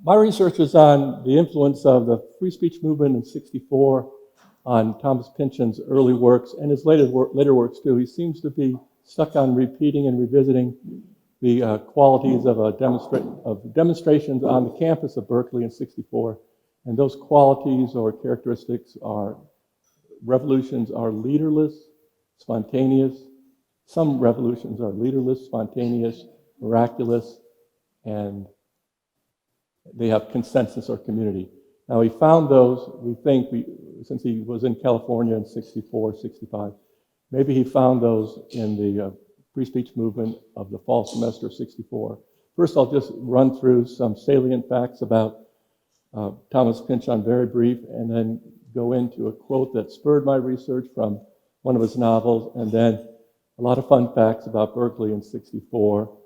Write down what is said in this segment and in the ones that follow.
My research is on the influence of the free speech movement in '64 on Thomas Pynchon's early works and his later works too. He seems to be stuck on repeating and revisiting the qualities of demonstrations on the campus of Berkeley in '64. And those qualities or characteristics are revolutions are leaderless, spontaneous. Some revolutions are leaderless, spontaneous, miraculous, and they have consensus or community. Now, he found those, we think, since he was in California in '64, '65, maybe he found those in the free speech movement of the fall semester of '64. First, I'll just run through some salient facts about Thomas Pynchon, very brief, and then go into a quote that spurred my research from one of his novels, and then a lot of fun facts about Berkeley in '64,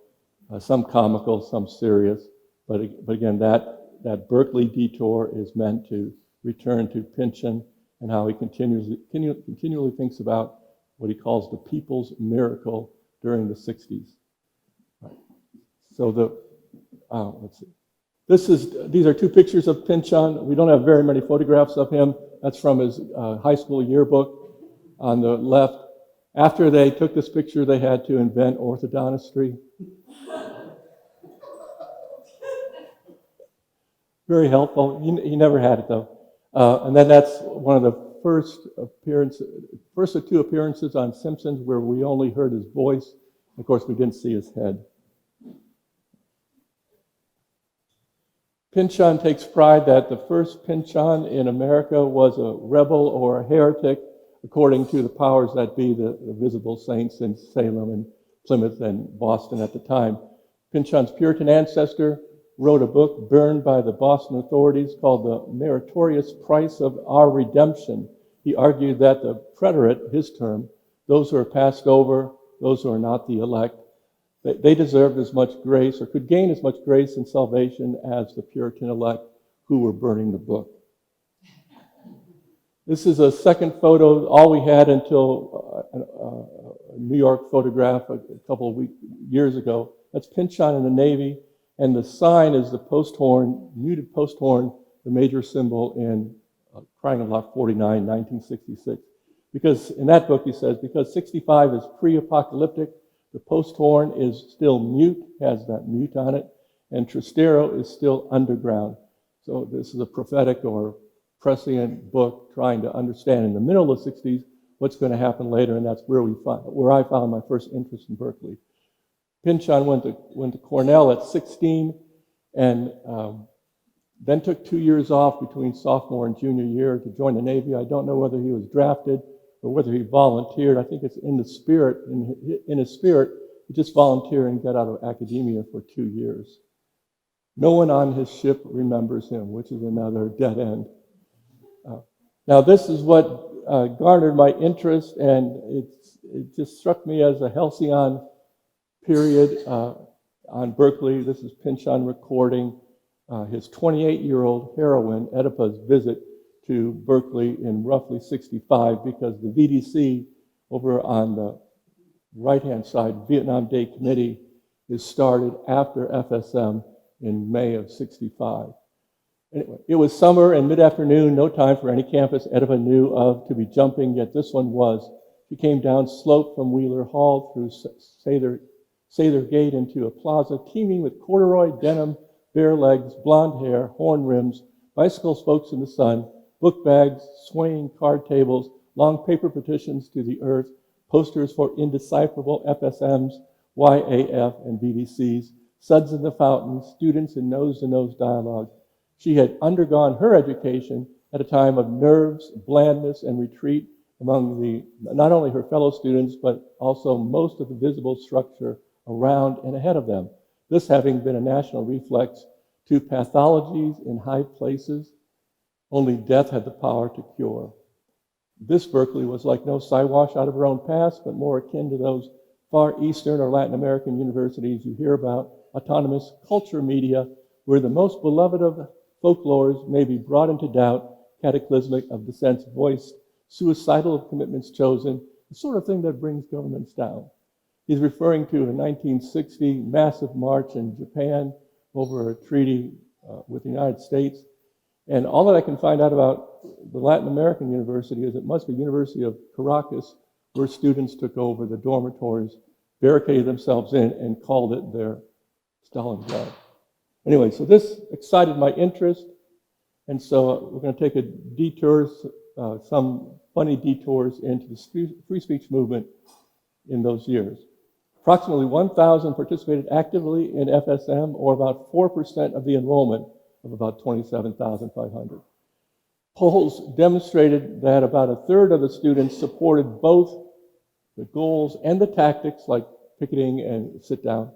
some comical, some serious. But again, that Berkeley detour is meant to return to Pynchon and how he continually thinks about what he calls the people's miracle during the '60s. Right. So let's see. These are two pictures of Pynchon. We don't have very many photographs of him. That's from his high school yearbook on the left. After they took this picture, they had to invent orthodontistry. Very helpful. He never had it though. And then that's one of the first of two appearances on Simpsons where we only heard his voice. Of course, we didn't see his head. Pynchon takes pride that the first Pynchon in America was a rebel or a heretic, according to the powers that be, the visible saints in Salem and Plymouth and Boston at the time. Pynchon's Puritan ancestor wrote a book burned by the Boston authorities called The Meritorious Price of Our Redemption. He argued that the preterite, his term, those who are passed over, those who are not the elect, they deserved as much grace or could gain as much grace and salvation as the Puritan elect who were burning the book. This is a second photo, all we had until a New York photograph a couple of years ago. That's Pynchon in the Navy, and the sign is the post horn, muted post horn, the major symbol in Triangle Lot 49, 1966. Because in that book he says, because 65 is pre-apocalyptic, the post horn is still mute, has that mute on it, and Trastero is still underground. So this is a prophetic or prescient book trying to understand in the middle of the 60s what's going to happen later, and that's where I found my first interest in Berkeley. Pynchon went to Cornell at 16 and then took 2 years off between sophomore and junior year to join the Navy. I don't know whether he was drafted or whether he volunteered. I think it's in his spirit, he just volunteered and got out of academia for 2 years. No one on his ship remembers him, which is another dead end. Now this is what garnered my interest, and it just struck me as a halcyon period on Berkeley. This is Pynchon recording his 28-year-old heroine, Oedipa's visit to Berkeley in roughly '65, because the VDC over on the right-hand side, Vietnam Day Committee, is started after FSM in May of '65. Anyway, it was summer and mid-afternoon, no time for any campus Oedipa knew of to be jumping, yet this one was. She came down slope from Wheeler Hall through Sather Gate into a plaza teeming with corduroy, denim, bare legs, blonde hair, horn rims, bicycle spokes in the sun, book bags, swaying card tables, long paper petitions to the earth, posters for indecipherable FSMs, YAF, and VDCs, suds in the fountain, students in nose-to-nose dialogue. She had undergone her education at a time of nerves, blandness, and retreat among not only her fellow students, but also most of the visible structure around and ahead of them. This having been a national reflex to pathologies in high places only death had the power to cure. This Berkeley was like no Siwash out of her own past, but more akin to those far Eastern or Latin American universities you hear about, autonomous culture media, where the most beloved of folklores may be brought into doubt, cataclysmic of dissents voiced, suicidal of commitments chosen, the sort of thing that brings governments down. He's referring to a 1960 massive march in Japan over a treaty with the United States. And all that I can find out about the Latin American university is it must be University of Caracas, where students took over the dormitories, barricaded themselves in, and called it their Stalingrad. Anyway, so this excited my interest, and so we're going to take a detours, some funny detours into the free speech movement in those years. Approximately 1,000 participated actively in FSM, or about 4% of the enrollment of about 27,500. Polls demonstrated that about a third of the students supported both the goals and the tactics, like picketing and sit down,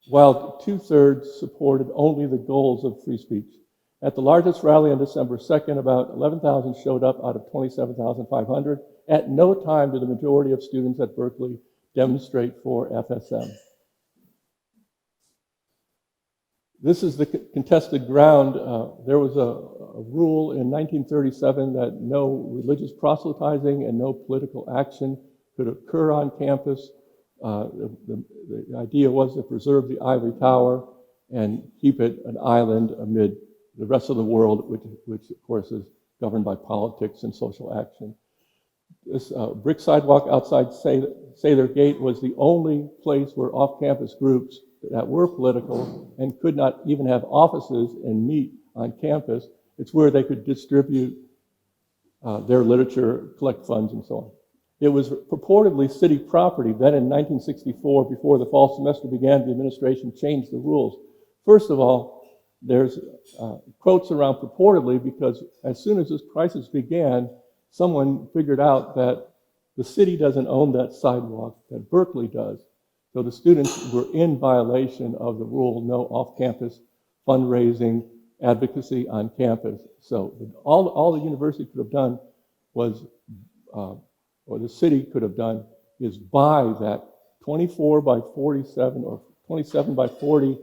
while 2/3 supported only the goals of free speech. At the largest rally on December 2nd, about 11,000 showed up out of 27,500. At no time did the majority of students at Berkeley demonstrate for FSM. This is the contested ground. There was a rule in 1937 that no religious proselytizing and no political action could occur on campus. The idea was to preserve the ivory tower and keep it an island amid the rest of the world, which of course is governed by politics and social action. This brick sidewalk outside Sather Gate was the only place where off-campus groups that were political and could not even have offices and meet on campus. It's where they could distribute their literature, collect funds, and so on. It was purportedly city property. Then in 1964, before the fall semester began, the administration changed the rules. First of all, there's quotes around purportedly because as soon as this crisis began, someone figured out that the city doesn't own that sidewalk, that Berkeley does. So the students were in violation of the rule, no off-campus fundraising, advocacy on campus. So all the university could have done was, or the city could have done, is buy that 24 by 47 or 27 by 40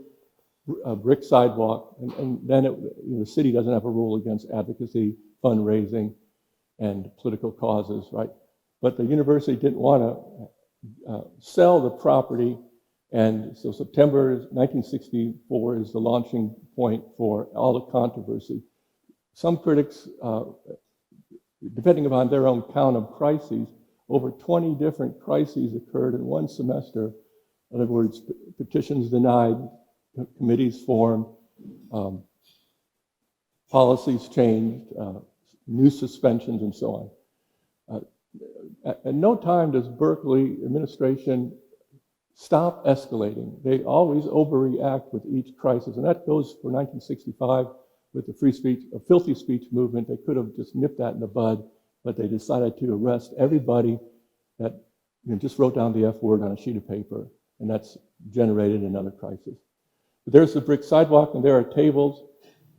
brick sidewalk, and then the city doesn't have a rule against advocacy, fundraising, and political causes, right? But the university didn't want to sell the property, and so September 1964 is the launching point for all the controversy. Some critics, depending upon their own count of crises, over 20 different crises occurred in one semester. In other words, petitions denied, committees formed, policies changed, new suspensions, and so on. At no time does Berkeley administration stop escalating. They always overreact with each crisis, and that goes for 1965 with the free speech, filthy speech movement. They could have just nipped that in the bud, but they decided to arrest everybody that just wrote down the F word on a sheet of paper, and that's generated another crisis. But there's the brick sidewalk, and there are tables,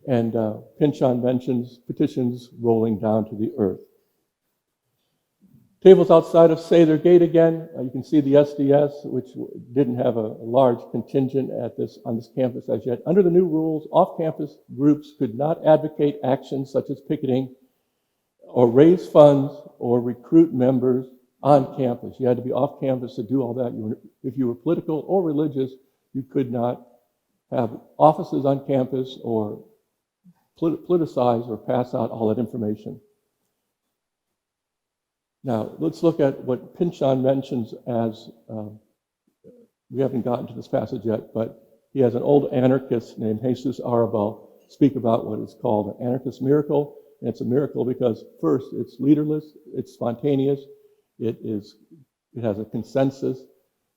and Pynchon mentions petitions rolling down to the earth. Tables outside of Sather Gate again. You can see the SDS, which didn't have a large contingent on this campus as yet. Under the new rules, off-campus groups could not advocate actions such as picketing or raise funds or recruit members on campus. You had to be off campus to do all that. If you were political or religious, you could not have offices on campus or politicize or pass out all that information. Now, let's look at what Pynchon mentions as, we haven't gotten to this passage yet, but he has an old anarchist named Jesus Arabal speak about what is called an anarchist miracle. And it's a miracle because, first, it's leaderless, it's spontaneous, it has a consensus,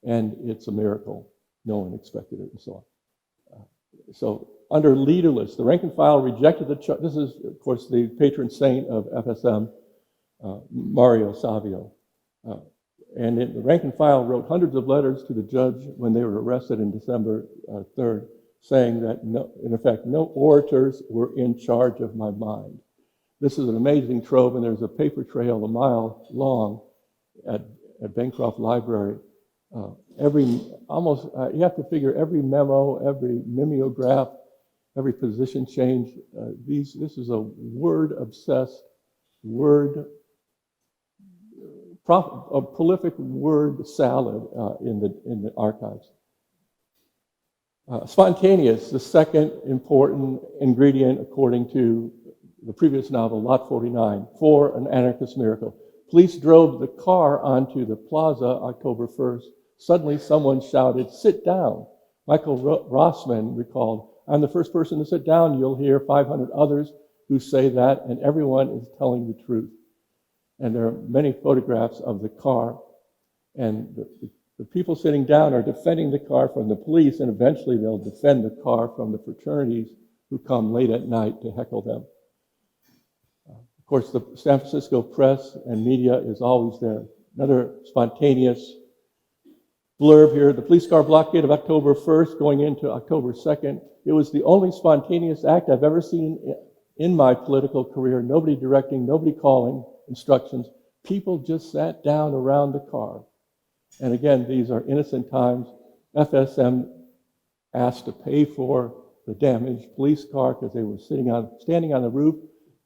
and it's a miracle. No one expected it, and so on. So under leaderless, the rank and file rejected the charge. This is, of course, the patron saint of FSM, Mario Savio. And the rank and file wrote hundreds of letters to the judge when they were arrested in December 3rd, saying that, in effect, no orators were in charge of my mind. This is an amazing trove, and there's a paper trail a mile long at Bancroft Library. You have to figure every memo, every mimeograph, every position change. This is a word-obsessed, a prolific word salad in the archives. Spontaneous, the second important ingredient according to the previous novel, Lot 49, for an anarchist miracle. Police drove the car onto the plaza October 1st. Suddenly someone shouted, "Sit down." Michael Rossman recalled, "I'm the first person to sit down. You'll hear 500 others who say that, and everyone is telling the truth." And there are many photographs of the car, and the people sitting down are defending the car from the police, and eventually they'll defend the car from the fraternities who come late at night to heckle them. Of course, the San Francisco press and media is always there. Another spontaneous blurb here: the police car blockade of October 1st going into October 2nd. It was the only spontaneous act I've ever seen in my political career. Nobody directing, nobody calling instructions. People just sat down around the car. And again, these are innocent times. FSM asked to pay for the damaged police car because they were standing on the roof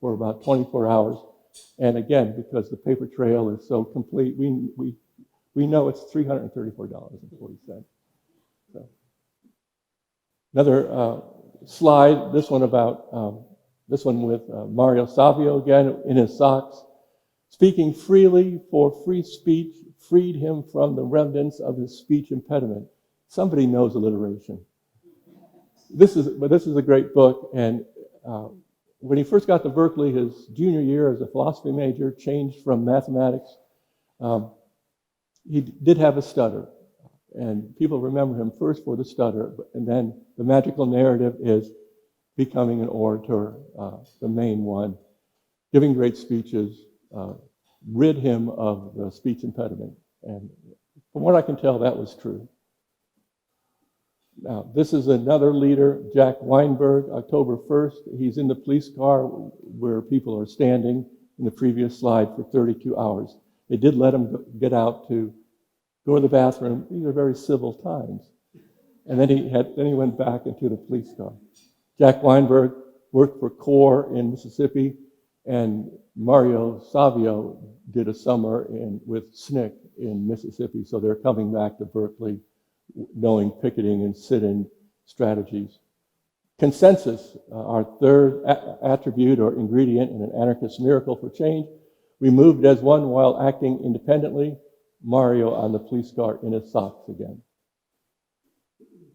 for about 24 hours. And again, because the paper trail is so complete, we know it's $334.40. So, another slide, this one with Mario Savio again in his socks. Speaking freely for free speech freed him from the remnants of his speech impediment. Somebody knows alliteration. This is a great book, and when he first got to Berkeley, his junior year as a philosophy major, changed from mathematics. He did have a stutter, and people remember him first for the stutter, and then the magical narrative is becoming an orator, the main one, giving great speeches, rid him of the speech impediment. And from what I can tell, that was true. Now, this is another leader, Jack Weinberg, October 1st. He's in the police car where people are standing in the previous slide for 32 hours. They did let him get out to go to the bathroom. These are very civil times. And then he went back into the police car. Jack Weinberg worked for CORE in Mississippi, and Mario Savio did a summer with SNCC in Mississippi. So they're coming back to Berkeley knowing picketing and sit-in strategies. Consensus, our third attribute or ingredient in an anarchist miracle for change. We moved as one while acting independently. Mario on the police car in his socks again.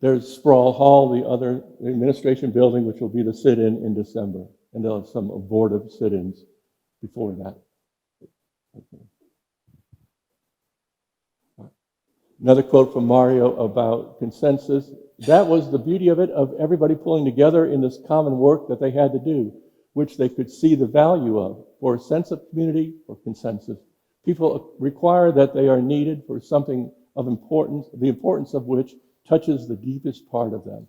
There's Sproul Hall, the other administration building, which will be the sit-in in December. And they'll have some abortive sit-ins before that. Okay. Another quote from Mario about consensus. That was the beauty of it, of everybody pulling together in this common work that they had to do, which they could see the value of, for a sense of community or consensus. People require that they are needed for something of importance, the importance of which touches the deepest part of them.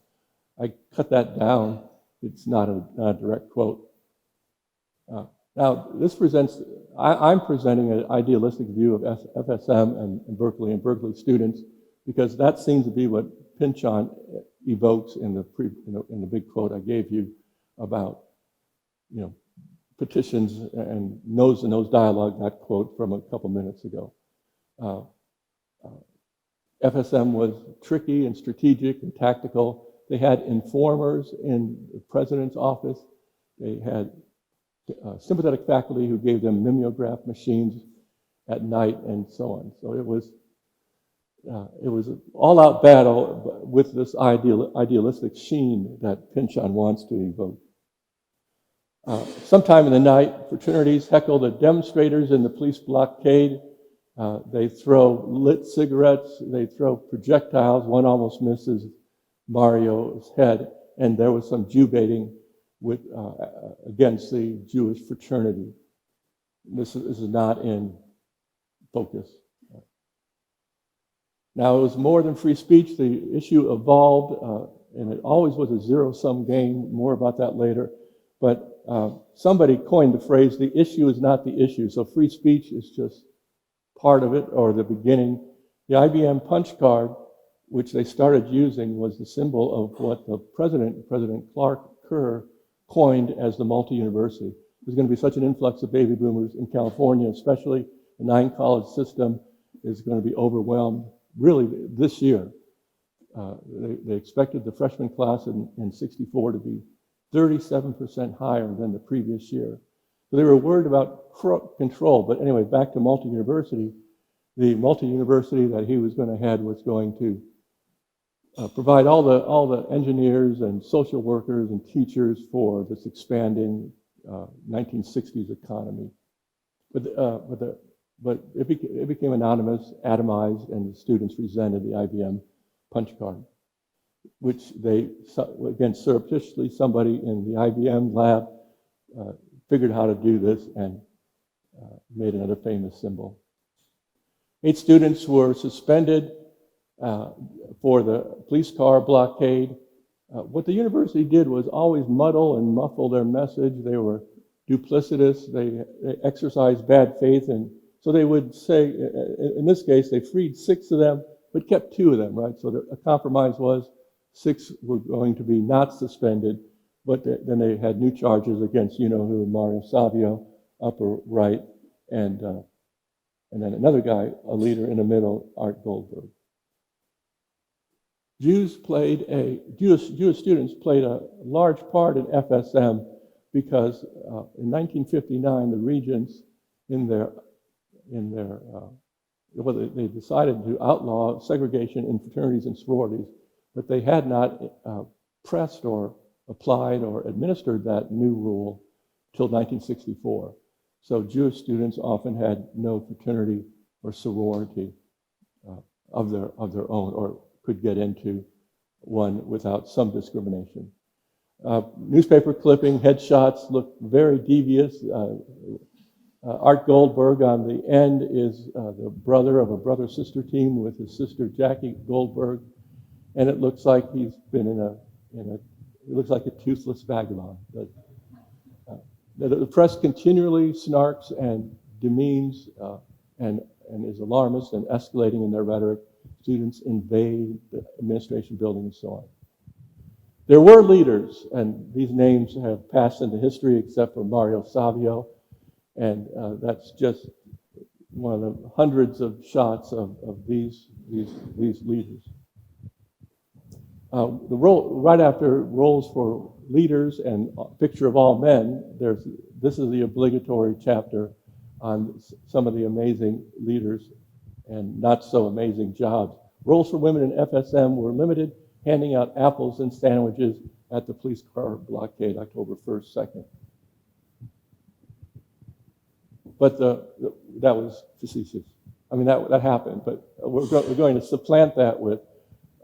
I cut that down. It's not a direct quote. Now, this presents, I'm presenting an idealistic view of FSM and Berkeley and Berkeley students, because that seems to be what Pynchon evokes in the big quote I gave you about, petitions and nose-to-nose dialogue, that quote from a couple minutes ago. FSM was tricky and strategic and tactical. They had informers in the president's office. They had sympathetic faculty who gave them mimeograph machines at night and so on. So it was an all-out battle with this idealistic sheen that Pynchon wants to evoke. Sometime in the night, fraternities heckle the demonstrators in the police blockade. They throw lit cigarettes, they throw projectiles. One almost misses Mario's head, and there was some Jew baiting against the Jewish fraternity. This is not in focus. Now, it was more than free speech. The issue evolved, and it always was a zero-sum game. More about that later. But somebody coined the phrase, the issue is not the issue. So free speech is just part of it, or the beginning. The IBM punch card, which they started using, was the symbol of what the President Clark Kerr, coined as the multi-university. There's going to be such an influx of baby boomers in California, especially. The 9-college system is going to be overwhelmed, really, this year. they expected the freshman class in 64 to be 37% higher than the previous year. So they were worried about control. But anyway, back to multi-university. The multi-university that he was going to head was going to provide all the engineers and social workers and teachers for this expanding 1960s economy. But it became anonymous, atomized, and the students resented the IBM punch card, which they, again, surreptitiously, somebody in the IBM lab figured how to do this and made another famous symbol. 8 students were suspended for the police car blockade. What the university did was always muddle and muffle their message. They were duplicitous. They exercised bad faith. And so they would say, in this case, they freed 6 of them, but kept 2 of them, right? So a compromise was 6 were going to be not suspended, but then they had new charges against, you know who, Mario Savio, upper right, and then another guy, a leader in the middle, Art Goldberg. Jewish students played a large part in FSM because in 1959 the regents they decided to outlaw segregation in fraternities and sororities, but they had not pressed or applied or administered that new rule till 1964. So Jewish students often had no fraternity or sorority of their own, or could get into one without some discrimination. Newspaper clipping, headshots look very devious. Art Goldberg on the end is the brother of a brother-sister team with his sister Jackie Goldberg, and it looks like he's been it looks like a toothless vagabond. But, the press continually snarks and demeans and is alarmist and escalating in their rhetoric. Students invade the administration building and so on. There were leaders, and these names have passed into history except for Mario Savio, and that's just one of the hundreds of shots of these leaders. Right after roles for leaders and picture of all men, this is the obligatory chapter on some of the amazing leaders and not so amazing jobs. Roles for women in FSM were limited, handing out apples and sandwiches at the police car blockade, October 1st, 2nd. But that was facetious. I mean, that happened, but we're going to supplant that with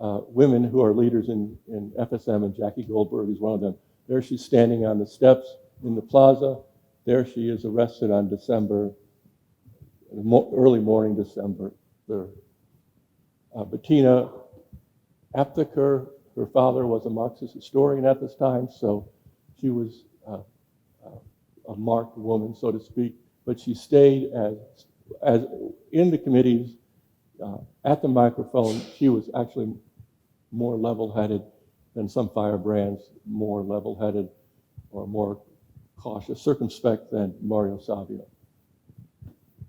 women who are leaders in FSM, and Jackie Goldberg is one of them. There she's standing on the steps in the plaza. There she is arrested on early morning December 3rd. Bettina Aptheker, her father was a Marxist historian at this time, so she was a marked woman, so to speak, but she stayed as in the committees, at the microphone. She was actually more level-headed than some firebrands, more level-headed or more cautious, circumspect than Mario Savio.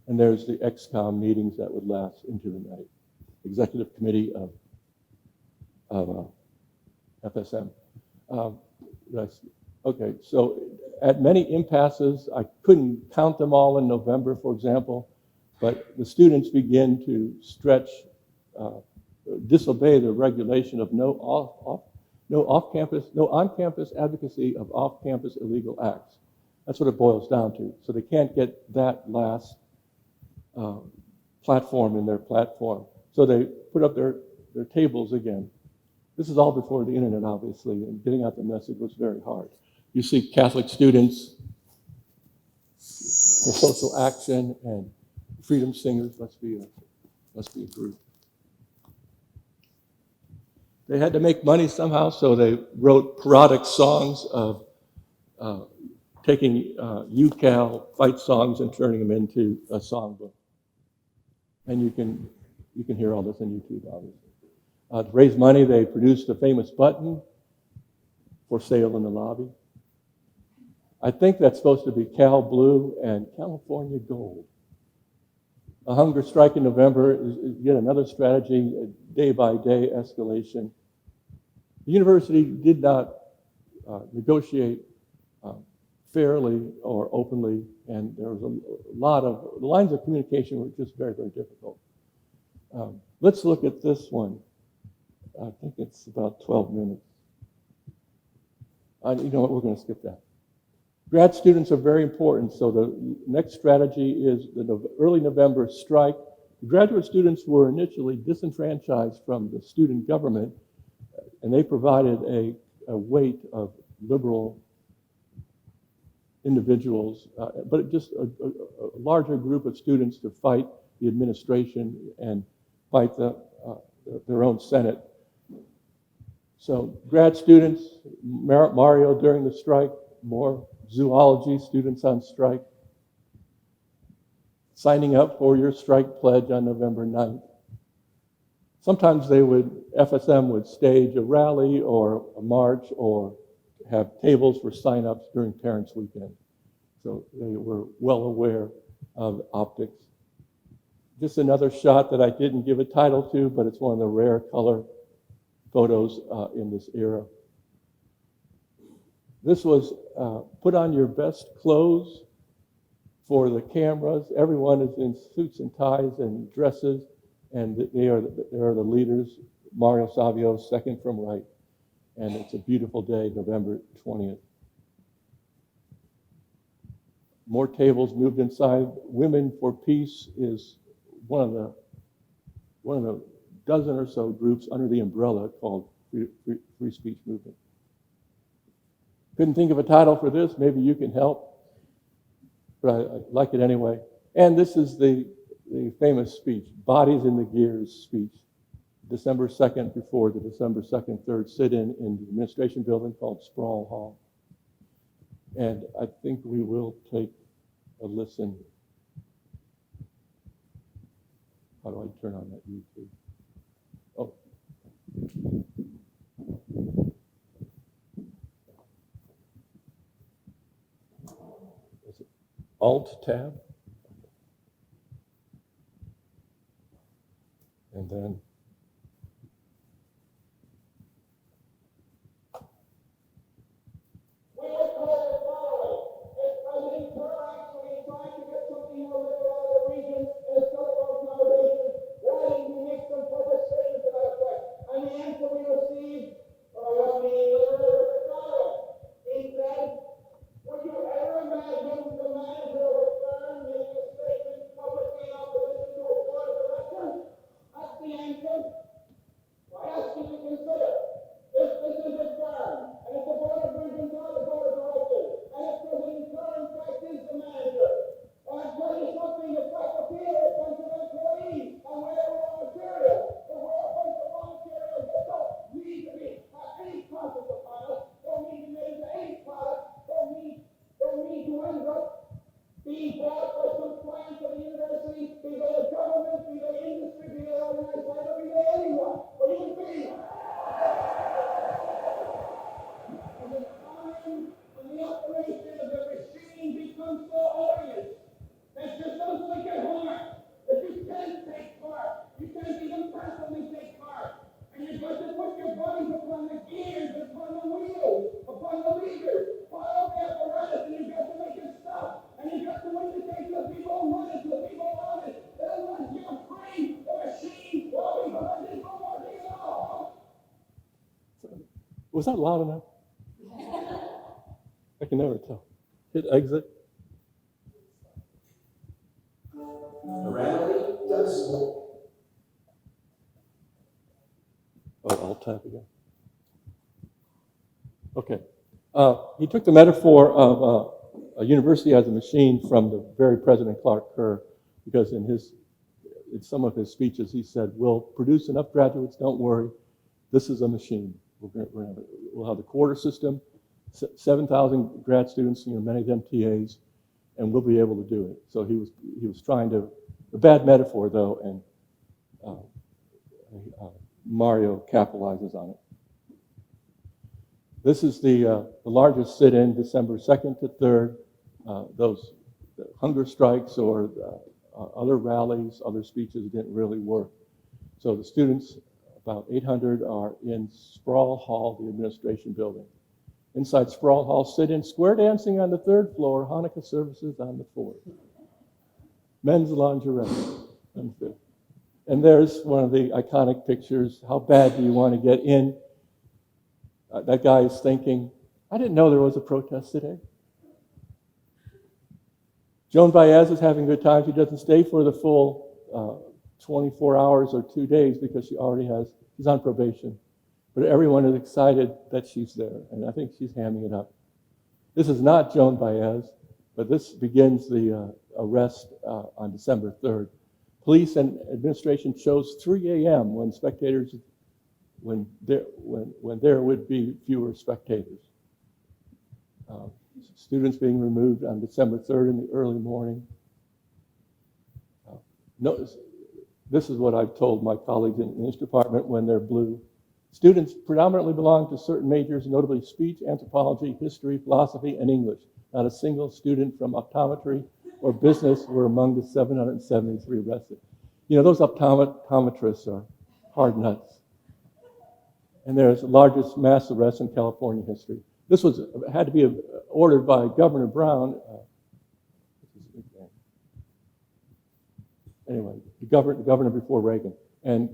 And there's the ex-com meetings that would last into the night. Executive Committee of FSM. Okay, so at many impasses, I couldn't count them all in November, for example, but the students begin to disobey the regulation of no on-campus advocacy of off-campus illegal acts. That's what it boils down to. So they can't get that last platform in their platform. So they put up their tables again. This is all before the internet, obviously, and getting out the message was very hard. You see Catholic students for social action and freedom singers. Must be a group. They had to make money somehow, so they wrote parodic songs of taking UCAL fight songs and turning them into a songbook. And you can hear all this on YouTube, obviously. To raise money, they produced a famous button for sale in the lobby. I think that's supposed to be Cal Blue and California Gold. A hunger strike in November is yet another strategy, day-by-day escalation. The university did not negotiate fairly or openly, and there was a lot of, the lines of communication were just very, very difficult. Let's look at this one. I think it's about 12 minutes. You know what, we're going to skip that. Grad students are very important, so the next strategy is the early November strike. The graduate students were initially disenfranchised from the student government, and they provided a weight of liberal individuals, but just a larger group of students to fight the administration and fight their own Senate. So grad students, Mario during the strike, more zoology students on strike, signing up for your strike pledge on November 9th. Sometimes FSM would stage a rally or a march or have tables for sign-ups during Parents' Weekend. So they were well aware of optics. Just another shot that I didn't give a title to, but it's one of the rare color photos in this era. This was put on your best clothes for the cameras. Everyone is in suits and ties and dresses, and they are the leaders. Mario Savio, second from right. And it's a beautiful day, November 20th. More tables moved inside. Women for Peace is one of the dozen or so groups under the umbrella called Free Speech Movement. Couldn't think of a title for this. Maybe you can help, but I like it anyway. And this is the famous speech, Bodies in the Gears speech, December 2nd before the December 2nd, 3rd sit-in in the administration building called Sprawl Hall. And I think we will take a listen. How do I turn on that YouTube? Oh. Is it Alt-Tab? And then was that loud enough? I can never tell. Hit exit. The rally does. Oh, Alt tab again. Okay. He took the metaphor of a university as a machine from the very President Clark Kerr, because in some of his speeches he said, "We'll produce enough graduates, don't worry. This is a machine. We'll have the quarter system, 7,000 grad students, many of them TAs, and we'll be able to do it." So he was trying to, a bad metaphor though, and Mario capitalizes on it. This is the largest sit-in, December 2nd to 3rd. Those hunger strikes or other rallies, other speeches didn't really work. So the students, about 800, are in Sprawl Hall, the administration building. Inside Sprawl Hall, sit-in square dancing on the 3rd floor, Hanukkah services on the 4th. Men's lingerie on the 5th. And there's one of the iconic pictures. How bad do you want to get in? That guy is thinking, I didn't know there was a protest today. Joan Baez is having a good time. She doesn't stay for the full 24 hours or 2 days because she's on probation. But everyone is excited that she's there, and I think she's hamming it up. This is not Joan Baez, but this begins the arrest on December 3rd. Police and administration chose 3 a.m. when there would be fewer spectators. Students being removed on December 3rd in the early morning. Notice, this is what I've told my colleagues in the English department when they're blue. Students predominantly belong to certain majors, notably speech, anthropology, history, philosophy, and English. Not a single student from optometry or business were among the 773 arrested. You know, those optometrists are hard nuts. And there's the largest mass arrest in California history. This had to be ordered by Governor Brown. Anyway, the governor before Reagan. And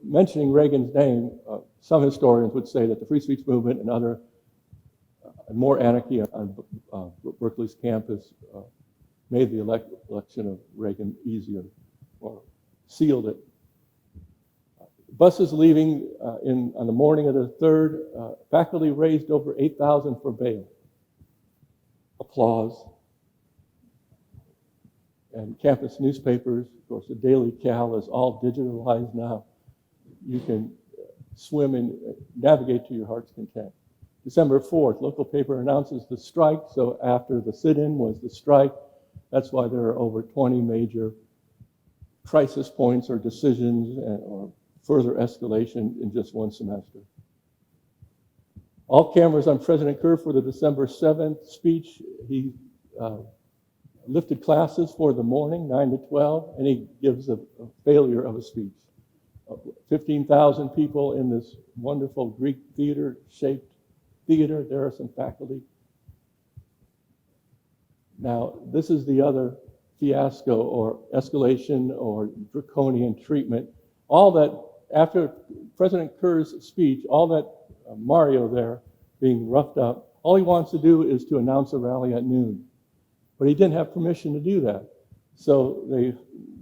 mentioning Reagan's name, some historians would say that the free speech movement and other more anarchy on Berkeley's campus made the election of Reagan easier or sealed it. Buses leaving on the morning of the 3rd, faculty raised over $8,000 for bail. Applause. And campus newspapers, of course, the Daily Cal is all digitalized now. You can swim and navigate to your heart's content. December 4th, local paper announces the strike. So after the sit-in was the strike. That's why there are over 20 major crisis points or decisions or further escalation in just one semester. All cameras on President Kerr for the December 7th speech. He lifted classes for the morning, 9 to 12, and he gives a failure of a speech. 15,000 people in this wonderful Greek theater-shaped theater. There are some faculty. Now, this is the other fiasco or escalation or draconian treatment. All that, after President Kerr's speech, all that Mario there being roughed up, all he wants to do is to announce a rally at noon. But he didn't have permission to do that. So they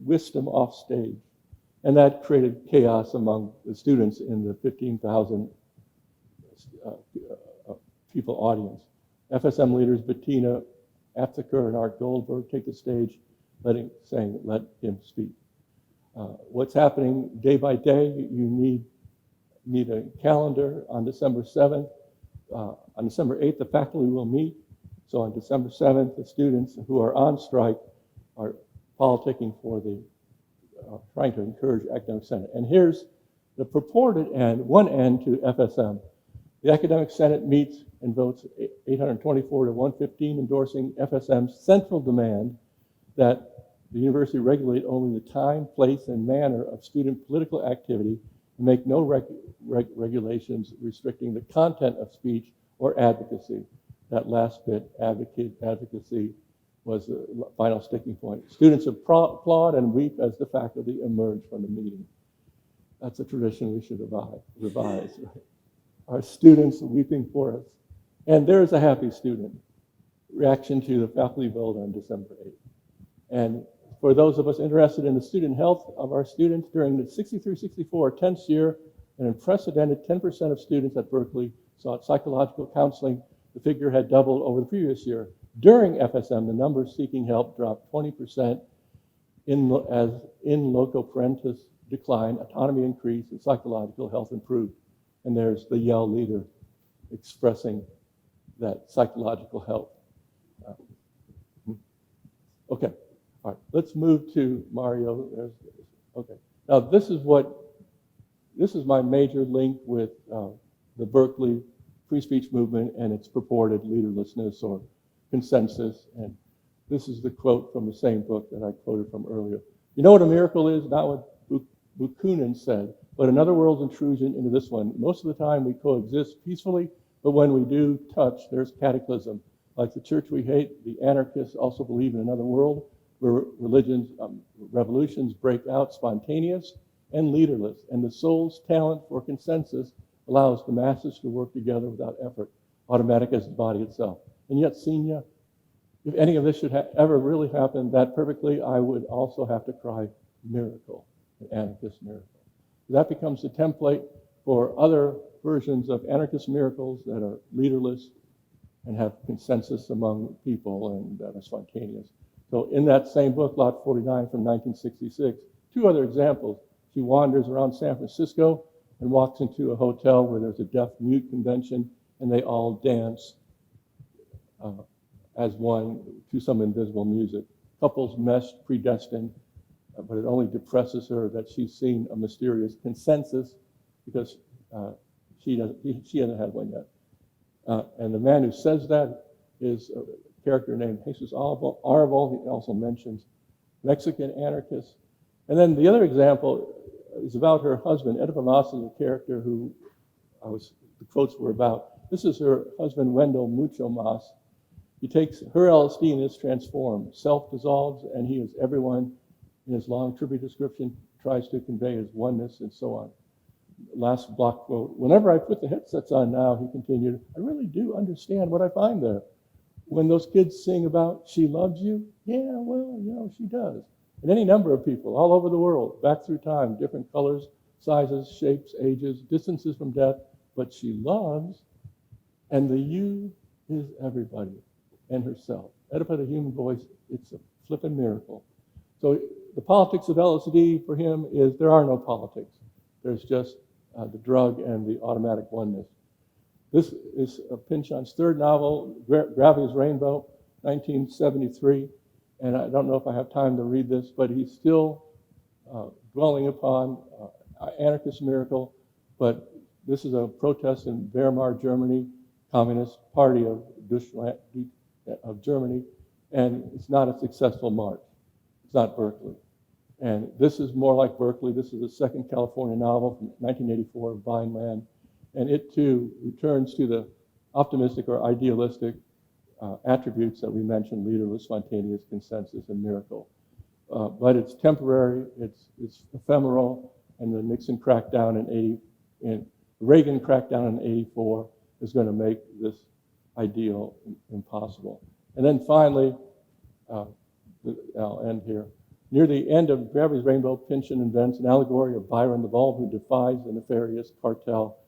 whisked him off stage. And that created chaos among the students in the 15,000 people audience. FSM leaders Bettina Aptheker and Art Goldberg take the stage, saying, let him speak. What's happening day by day, you need a calendar. On December 7th. On December 8th, the faculty will meet. So on December 7th, the students who are on strike are politicking for trying to encourage academic senate. And here's the purported end, one end to FSM. The academic senate meets and votes 824 to 115, endorsing FSM's central demand that the university regulate only the time, place, and manner of student political activity and make no regulations restricting the content of speech or advocacy. That last bit, advocacy, was the final sticking point. Students applaud and weep as the faculty emerge from the meeting. That's a tradition we should revise. Right? Our students weeping for us. And there's a happy student. Reaction to the faculty vote on December 8th. And for those of us interested in the student health of our students, during the 63-64 10th year, an unprecedented 10% of students at Berkeley sought psychological counseling. The figure had doubled over the previous year. During FSM, the numbers seeking help dropped 20%, as in loco parentis declined, autonomy increased, and psychological health improved. And there's the Yale leader expressing that psychological health. Okay, all right, let's move to Mario. Okay, now this is my major link with the Berkeley free speech movement and its purported leaderlessness or consensus. And This is the quote from the same book that I quoted from earlier. You know what a miracle is? Not what Bakunin said, but another world's intrusion into this one. Most of the time we coexist peacefully, but when we do touch, there's cataclysm. Like the church we hate, the anarchists also believe in another world where revolutions break out spontaneous and leaderless, and the soul's talent for consensus allows the masses to work together without effort, automatic as the body itself. And yet, Senior, if any of this should ever really happen that perfectly, I would also have to cry miracle, an anarchist miracle. That becomes the template for other versions of anarchist miracles that are leaderless and have consensus among people and that are spontaneous. So in that same book, Lot 49 from 1966, two other examples. She wanders around San Francisco and walks into a hotel where there's a deaf-mute convention, and they all dance as one to some invisible music. Couples meshed, predestined, but it only depresses her that she's seen a mysterious consensus because she hasn't had one yet. And the man who says that is a character named Jesus Arval. He also mentions Mexican anarchists. And then the other example is about her husband. Oedipa Maas is a character who the quotes were about. This is her husband, Wendell Mucho Maas. He takes her LSD and is transformed, self-dissolves, and he is everyone. In his long trivia description, tries to convey his oneness and so on. Last block quote, whenever I put the headsets on now, he continued, I really do understand what I find there. When those kids sing about, she loves you, yeah, well, she does. And any number of people all over the world, back through time, different colors, sizes, shapes, ages, distances from death, but she loves, and the you is everybody and herself. Oedipa, the human voice, it's a flippin' miracle. So the politics of LSD for him is there are no politics. There's just the drug and the automatic oneness. This is Pynchon's third novel, Gravity's Rainbow, 1973. And I don't know if I have time to read this, but he's still dwelling upon anarchist miracle. But this is a protest in Weimar, Germany, Communist Party of Deutschland, of Germany, and it's not a successful march. It's not Berkeley. And this is more like Berkeley. This is the second California novel from 1984, Vineland. And it too returns to the optimistic or idealistic attributes that we mentioned, leaderless, spontaneous, consensus, and miracle. But it's temporary, it's ephemeral, and the Nixon crackdown and Reagan crackdown in 84 is going to make this ideal impossible. And then finally, I'll end here. Near the end of Gravity's Rainbow, Pynchon invents an allegory of Byron the bulb who defies the nefarious cartel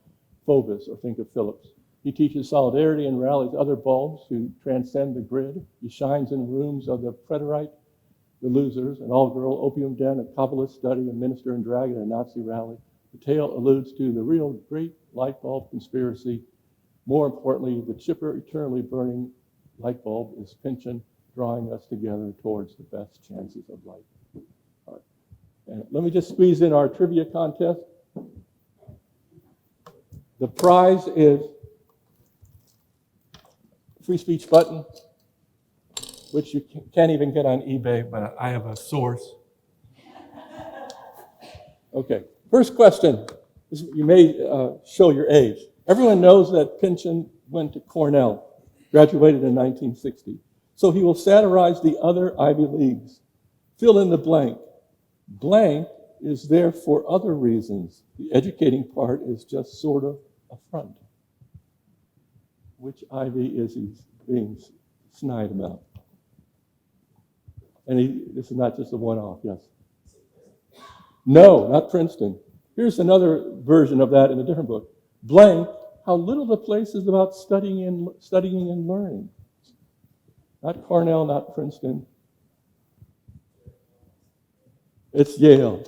Phobos, or think of Phillips. He teaches solidarity and rallies other bulbs who transcend the grid. He shines in rooms of the preterite, the losers, an all-girl opium den, a Kabbalist study, a minister and dragon, a Nazi rally. The tale alludes to the real great light bulb conspiracy. More importantly, the chipper, eternally burning light bulb is Pynchon, drawing us together towards the best chances of life. All right. And let me just squeeze in our trivia contest. The prize is a free speech button, which you can't even get on eBay, but I have a source. Okay, first question. You may show your age. Everyone knows that Pynchon went to Cornell, graduated in 1960. So he will satirize the other Ivy Leagues. Fill in the blank. Blank is there for other reasons. The educating part is just sort of a front. Which Ivy is he being snide about? And this is not just a one-off, yes. No, not Princeton. Here's another version of that in a different book. Blank, how little the place is about studying and learning. Not Cornell, not Princeton. It's Yale.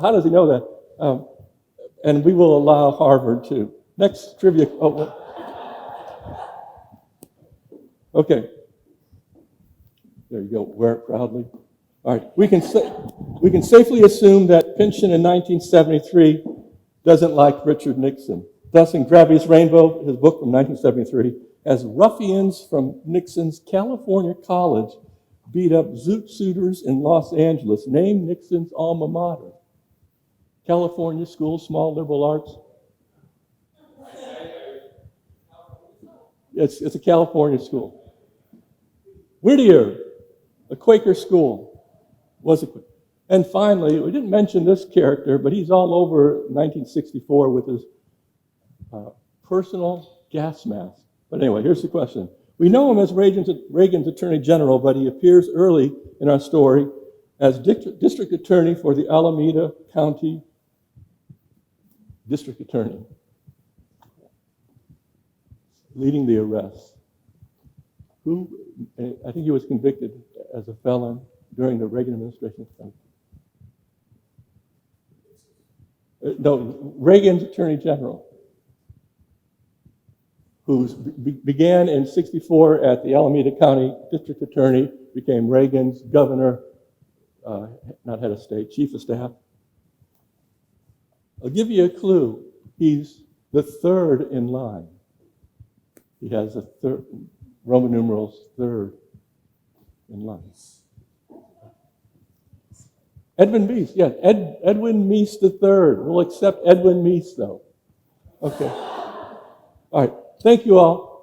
How does he know that? And we will allow Harvard too. Next trivia. Okay. There you go. Wear it proudly. All right. We can safely assume that Pynchon in 1973 doesn't like Richard Nixon. Thus, in Gravity's Rainbow, his book from 1973, as ruffians from Nixon's California college beat up zoot suiters in Los Angeles. Name Nixon's alma mater. California School, small liberal arts. It's a California school. Whittier, a Quaker school, was a Quaker. And finally, we didn't mention this character, but he's all over 1964 with his personal gas mask. But anyway, here's the question. We know him as Reagan's Attorney General, but he appears early in our story as District Attorney for the Alameda County District Attorney, leading the arrest. I think he was convicted as a felon during the Reagan administration. No, Reagan's Attorney General, who began in '64 at the Alameda County District Attorney, became Reagan's governor, not head of state, chief of staff. I'll give you a clue. He's the third in line. He has a third, Roman numerals, third in line. Edwin Meese, yeah, Edwin Meese III. We'll accept Edwin Meese, though. Okay. All right. Thank you all.